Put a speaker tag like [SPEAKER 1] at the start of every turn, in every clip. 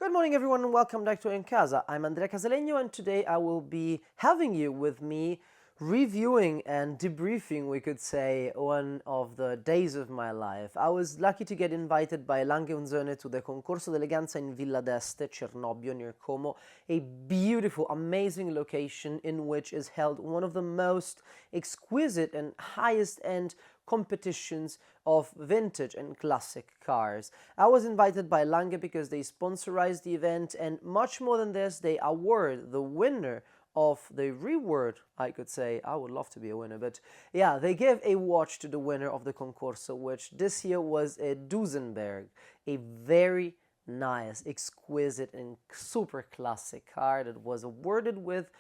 [SPEAKER 1] Good morning everyone and welcome back to In Casa. I'm Andrea Casalegno and today I will be having you with me reviewing and debriefing, we could say, one of the days of my life. I was lucky to get invited by A Lange Sohne to the Concorso d'Eleganza in Villa d'Este, Cernobbio, near Como, a beautiful, amazing location in which is held one of the most exquisite and highest-end competitions of vintage and classic cars. I was invited by Lange because they sponsorized the event, and much more than this, they award the winner of the reward, I could say. I would love to be a winner, but yeah, they gave a watch to the winner of the Concorso, which this year was a Duesenberg, a very nice, exquisite and super classic car that was awarded with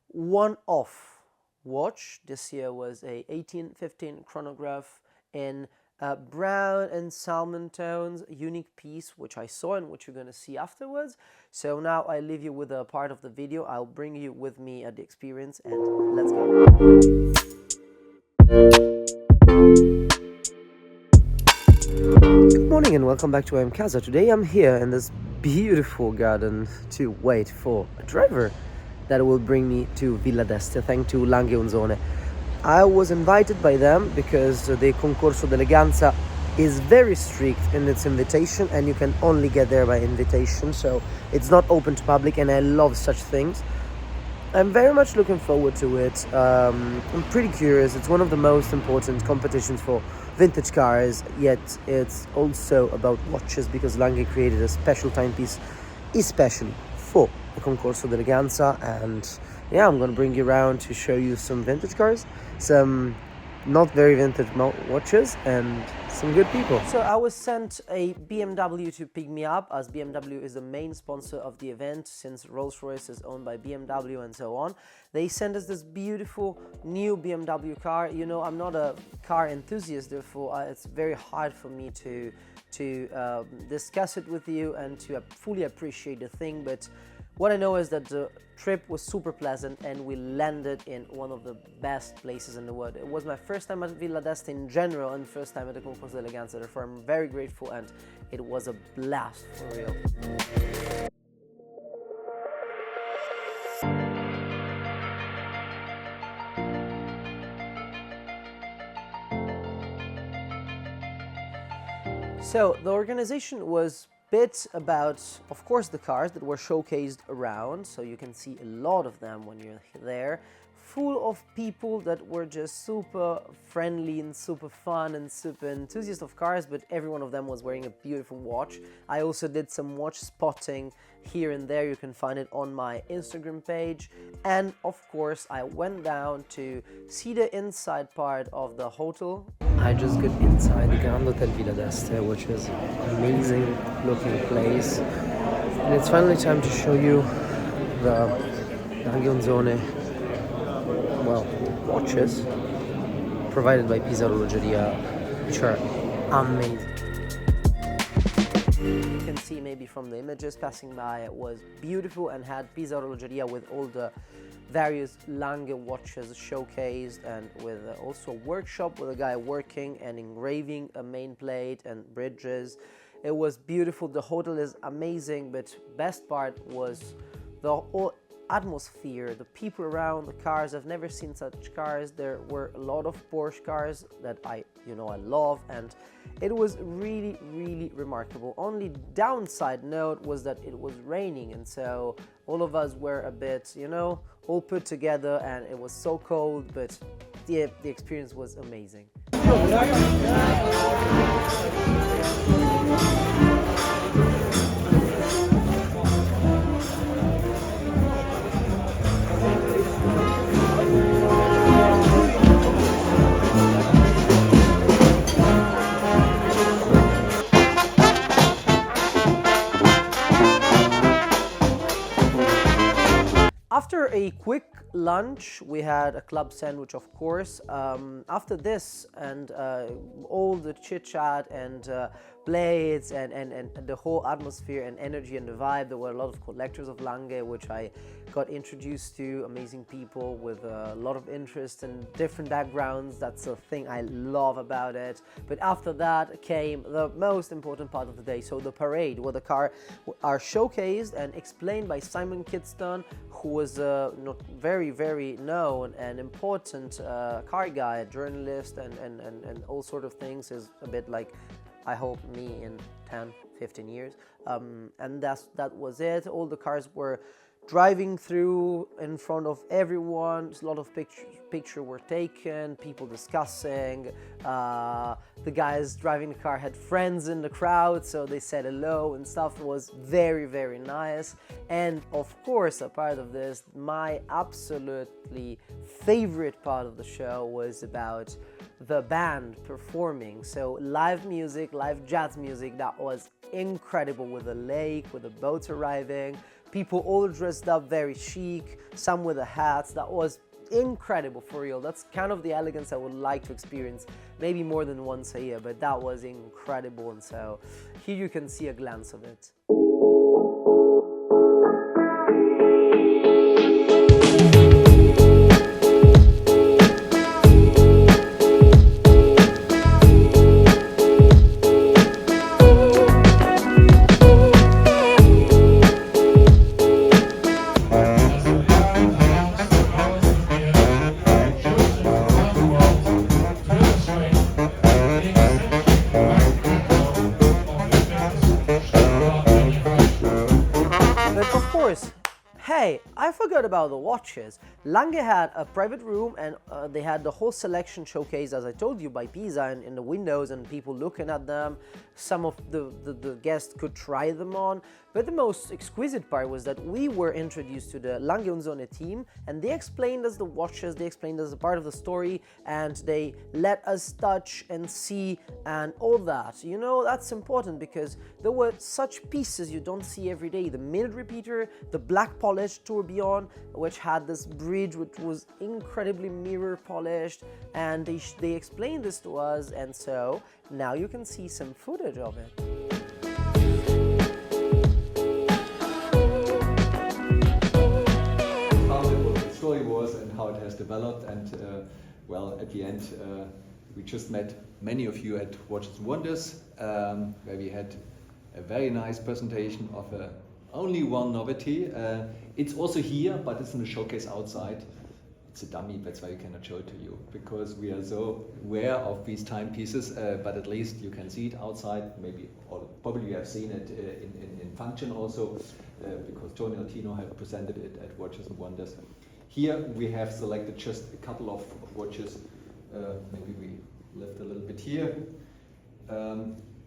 [SPEAKER 1] one-off watch. This year was a 1815 chronograph in brown and salmon tones, unique piece, which I saw and which you're going to see afterwards. So now I leave you with a part of the video. I'll bring you with me at the experience and let's go. Good morning and welcome back to Casa. Today I'm here in this beautiful garden to wait for a driver that will bring me to Villa d'Este, thanks to Lange Sohne. I was invited by them because the Concorso d'Eleganza is very strict in its invitation and you can only get there by invitation, so it's not open to public, and I love such things. I'm very much looking forward to it. I'm pretty curious. It's one of the most important competitions for vintage cars, yet it's also about watches because Lange created a special timepiece especially for the Concorso d'Eleganza, and yeah, I'm gonna bring you around to show you some vintage cars, some not very vintage watches, and some good people. So I was sent a BMW to pick me up, as BMW is the main sponsor of the event, since Rolls-Royce is owned by BMW and so on. They sent us this beautiful new BMW car. You know, I'm not a car enthusiast, therefore it's very hard for me to discuss it with you and to fully appreciate the thing, but what I know is that the trip was super pleasant and we landed in one of the best places in the world. It was my first time at Villa d'Este in general and first time at the Concorso d'Eleganza, therefore I'm very grateful and it was a blast for real. So the organization was bit about, of course, the cars that were showcased around, so you can see a lot of them when you're there, full of people that were just super friendly and super fun and super enthusiast of cars, but every one of them was wearing a beautiful watch. I also did some watch spotting here and there. You can find it on my Instagram page, and of course I went down to see the inside part of the hotel. I just got inside the Grand Hotel Villa d'Este, which is an amazing looking place, and it's finally time to show you the Lange Sohne, well, watches provided by Pisa Orologeria, which are amazing. You can see maybe from the images passing by, it was beautiful and had Pisa Orologeria with all the various Lange watches showcased, and with also a workshop with a guy working and engraving a main plate and bridges. It was beautiful. The hotel is amazing, but best part was the whole atmosphere, the people around, the cars. I've never seen such cars. There were a lot of Porsche cars that I love, and it was really, really remarkable. Only downside note was that it was raining, and so all of us were a bit, all put together, and it was so cold, but the experience was amazing. After a quick lunch, we had a club sandwich, of course. After this and all the chit-chat and plates and the whole atmosphere and energy and the vibe. There were a lot of collectors of Lange, which I got introduced to, amazing people with a lot of interest and different backgrounds. That's a thing I love about it. But after that came the most important part of the day, so the parade, where the car are showcased and explained by Simon Kidston, who was not very known and important car guy, journalist, and all sort of things. Is a bit like, I hope, me in 10-15 years. And that was it. All the cars were driving through in front of everyone. A lot of pictures were taken, people discussing. The guys driving the car had friends in the crowd, so they said hello and stuff. It was very nice. And of course, a part of this, my absolutely favorite part of the show was about the band performing. So live music, live jazz music, that was incredible, with the lake, with the boats arriving, people all dressed up very chic, some with the hats. That was incredible, for real. That's kind of the elegance I would like to experience, maybe more than once a year, but that was incredible. And so here you can see a glance of it. Hey, I forgot about the watches. Lange had a private room, and they had the whole selection showcased, as I told you, by Pisa in the windows and people looking at them. Some of the guests could try them on. But the most exquisite part was that we were introduced to the Lange Sohne team, and they explained us the watches, they explained us a part of the story, and they let us touch and see and all that. You know, that's important because there were such pieces you don't see every day. The minute repeater, the black polished tourbillon, which had this bridge which was incredibly mirror polished, and they explained this to us, and so now you can see some footage of it.
[SPEAKER 2] Story was and how it has developed, and well, at the end we just met many of you at Watches and Wonders, where we had a very nice presentation of only one novelty. It's also here, but it's in a showcase outside. It's a dummy, that's why we cannot show it to you, because we are so aware of these timepieces, but at least you can see it outside. Maybe, or probably you have seen it in function also, because Tony Altino have presented it at Watches and Wonders. Here we have selected just a couple of watches, maybe we left a little bit here,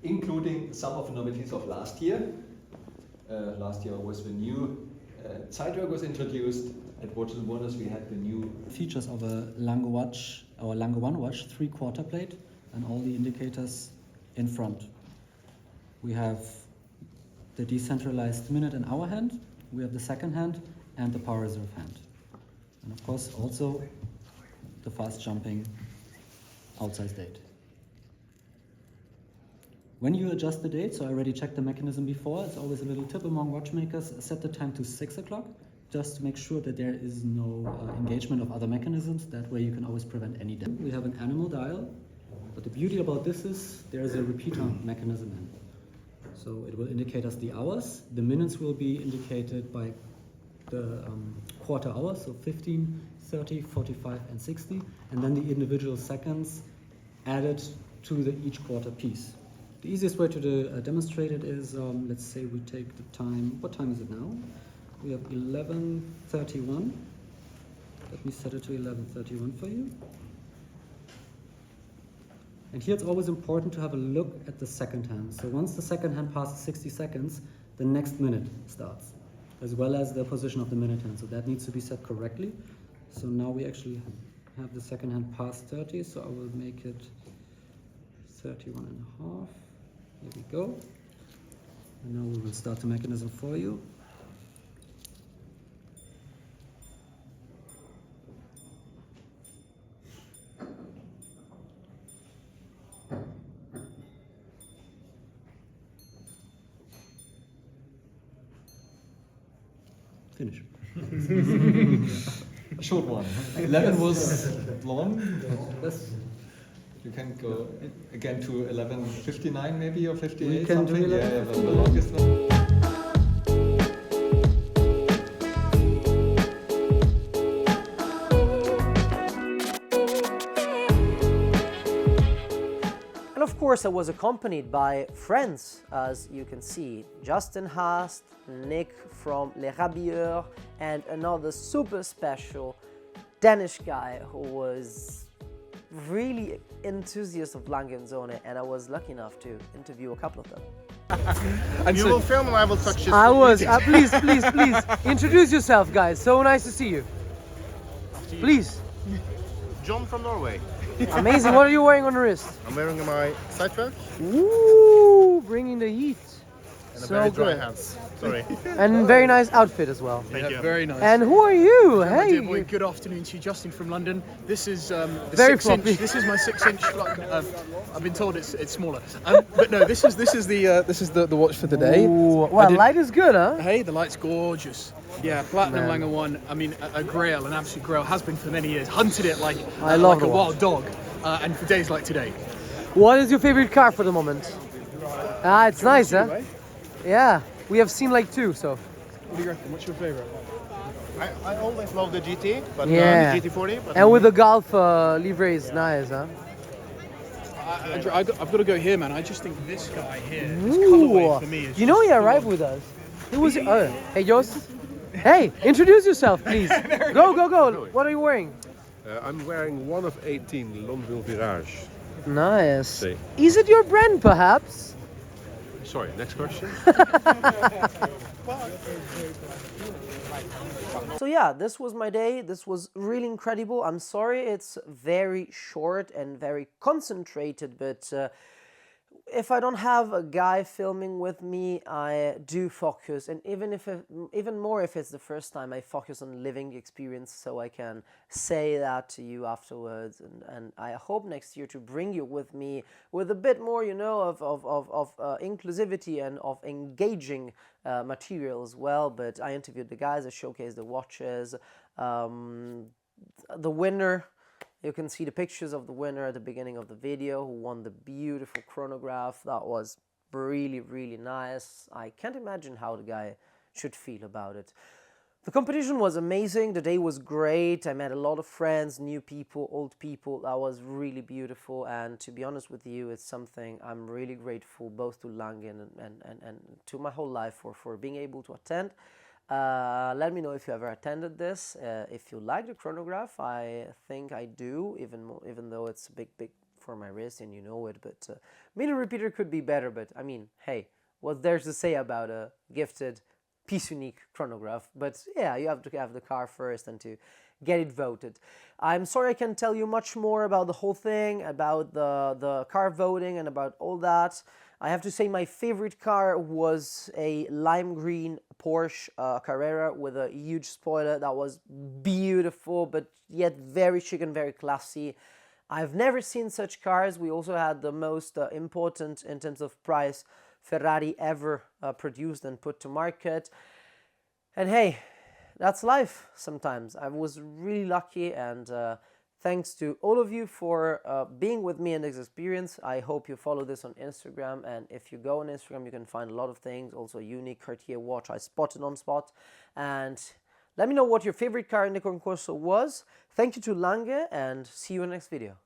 [SPEAKER 2] including some of the novelties of last year. Last year was the new Zeitwerk was introduced. At Watches and Wonders we had the new
[SPEAKER 3] features of a Lange watch, our Lange One watch, 3/4 plate, and all the indicators in front. We have the decentralized minute and hour hand, we have the second hand, and the power reserve hand. And of course also the fast jumping outside date. When you adjust the date, so I already checked the mechanism before, it's always a little tip among watchmakers, set the time to 6 o'clock, just to make sure that there is no engagement of other mechanisms. That way you can always prevent any damage. We have an animal dial, but the beauty about this is there is a repeater mechanism in. So it will indicate us the hours. The minutes will be indicated by the quarter hours, so 15, 30, 45, and 60, and then the individual seconds added to each quarter piece. The easiest way to demonstrate it is, let's say we take the time, what time is it now? We have 11:31. Let me set it to 11:31 for you. And here it's always important to have a look at the second hand. So once the second hand passes 60 seconds, the next minute starts, as well as the position of the minute hand. So that needs to be set correctly. So now we actually have the second hand past 30, so I will make it 31 and a half. Here we go. And now we will start the mechanism for you. finish.
[SPEAKER 2] A short one. 11 was long. You can go again to 11:59 maybe or 58
[SPEAKER 3] We can do
[SPEAKER 2] something.
[SPEAKER 3] 11:59.
[SPEAKER 2] Yeah, that's the longest one.
[SPEAKER 1] And of course, I was accompanied by friends, as you can see. Justin Haast, Nick from Les Rabilleurs, and another super special Danish guy who was really enthusiast of Lange Sohne, and I was lucky enough to interview a couple of them.
[SPEAKER 4] And you will film and I will touch it.
[SPEAKER 1] I was. Please, introduce yourself, guys. So nice to see you. Please.
[SPEAKER 4] John from Norway.
[SPEAKER 1] Amazing. What are you wearing on the wrist?
[SPEAKER 4] I'm wearing my sidetrack
[SPEAKER 1] Ooh, bringing the heat.
[SPEAKER 4] and a
[SPEAKER 1] So
[SPEAKER 4] very dry
[SPEAKER 1] good.
[SPEAKER 4] hands. Sorry.
[SPEAKER 1] And very nice outfit as well.
[SPEAKER 4] Thank you.
[SPEAKER 5] Very nice.
[SPEAKER 1] And who are you?
[SPEAKER 5] My
[SPEAKER 1] Hey.
[SPEAKER 5] dear boy, good afternoon to you, Justin from London. This is the
[SPEAKER 1] Very
[SPEAKER 5] 6-inch.
[SPEAKER 1] floppy.
[SPEAKER 5] This is my 6-inch. I've been told it's smaller, but no, this is the watch for today.
[SPEAKER 1] Ooh,
[SPEAKER 5] I
[SPEAKER 1] well,
[SPEAKER 5] did-
[SPEAKER 1] light is good, huh?
[SPEAKER 5] Hey, the light's gorgeous. Yeah, Platinum
[SPEAKER 1] Man.
[SPEAKER 5] Lange 1. I mean, a grail, an absolute grail. Has been for many years. Hunted it like
[SPEAKER 1] I love
[SPEAKER 5] like
[SPEAKER 1] the
[SPEAKER 5] a
[SPEAKER 1] watch.
[SPEAKER 5] wild dog, and for days like today.
[SPEAKER 1] What is your favorite car for the moment? Ah, it's nice, huh?
[SPEAKER 5] Right?
[SPEAKER 1] Yeah, we have seen like two, so.
[SPEAKER 5] What do you reckon? What's your favorite?
[SPEAKER 4] I always love the GT, but
[SPEAKER 1] Yeah.
[SPEAKER 4] the GT40. But
[SPEAKER 1] And with the Golf livery is nice, huh?
[SPEAKER 5] I've got to go here, man. I just think this guy here, this colorway for me is.
[SPEAKER 1] You know
[SPEAKER 5] just
[SPEAKER 1] he arrived with us. He was. Hey, Joost. Hey, introduce yourself, please. Go. What are you wearing?
[SPEAKER 6] I'm wearing one of 18 Longueville Virage.
[SPEAKER 1] Nice.
[SPEAKER 6] See.
[SPEAKER 1] Is it your brand, perhaps?
[SPEAKER 6] Sorry, next question.
[SPEAKER 1] So yeah, this was my day. This was really incredible. I'm sorry it's very short and very concentrated, but if I don't have a guy filming with me, I do focus, and even more if it's the first time, I focus on living the experience so I can say that to you afterwards. And I hope next year to bring you with me with a bit more, you know, of inclusivity and of engaging material as well. But I interviewed the guys, I showcased the watches, the winner. You can see the pictures of the winner at the beginning of the video who won the beautiful chronograph. That was really, really nice. I can't imagine how the guy should feel about it. The competition was amazing. The day was great. I met a lot of friends, new people, old people. That was really beautiful. And to be honest with you, it's something I'm really grateful both to Lange and to my whole life for being able to attend. Let me know if you ever attended this. If you like the chronograph, I think I do, even though it's big for my wrist and you know it. But meter repeater could be better. But I mean, hey, what's there to say about a gifted Piece Unique chronograph? But yeah, you have to have the car first and to get it voted. I'm sorry I can't tell you much more about the whole thing, about the car voting and about all that. I have to say my favorite car was a lime green Porsche Carrera with a huge spoiler. That was beautiful, but yet very chic and very classy. I've never seen such cars. We also had the most important, in terms of price, Ferrari ever produced and put to market. And hey, that's life sometimes. I was really lucky, and thanks to all of you for being with me in this experience. I hope you follow this on Instagram, and if you go on Instagram, you can find a lot of things. Also a unique Cartier watch I spotted on spot. And let me know what your favorite car in the Concorso was. Thank you to Lange, and see you in the next video.